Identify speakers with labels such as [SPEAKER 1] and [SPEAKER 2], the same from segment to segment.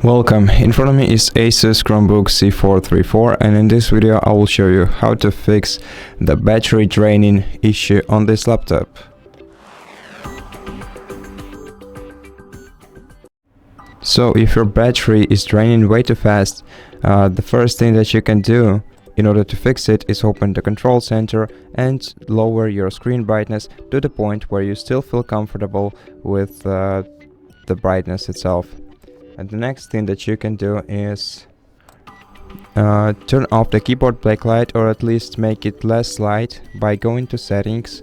[SPEAKER 1] Welcome, in front of me is ASUS Chromebook C434, and in this video I will show you how to fix the battery draining issue on this laptop. So if your battery is draining way too fast, the first thing that you can do in order to fix it is open the control center and lower your screen brightness to the point where you still feel comfortable with the brightness itself. And the next thing that you can do is turn off the keyboard backlight, or at least make it less light, by going to settings,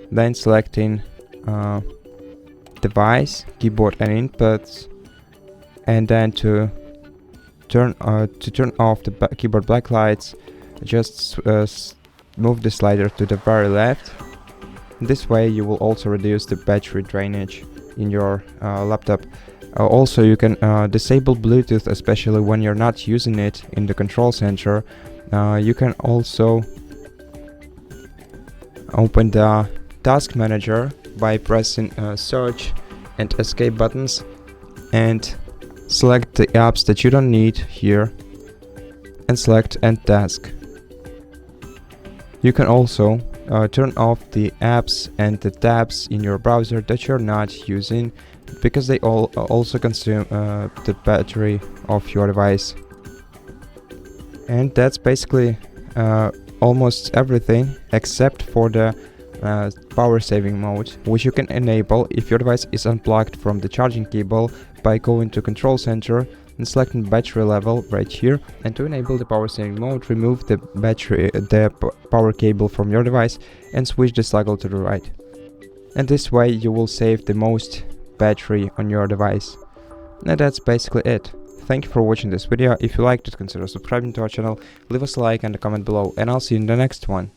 [SPEAKER 1] then selecting device, keyboard and inputs, and then to turn off the keyboard backlights, just move the slider to the very left. This way you will also reduce the battery drainage in your laptop. Also, you can disable Bluetooth, especially when you're not using it in the control center. You can also open the task manager by pressing search and escape buttons and select the apps that you don't need here and select end task. You can also turn off the apps and the tabs in your browser that you're not using, because they all also consume the battery of your device. And that's basically almost everything, except for the power saving mode, which you can enable if your device is unplugged from the charging cable by going to control center and selecting battery level right here. And to enable the power saving mode, remove the power cable from your device and switch the toggle to the right. And this way you will save the most battery on your device. And that's basically it. Thank you for watching this video. If you liked it, consider subscribing to our channel, leave us a like and a comment below, and I'll see you in the next one.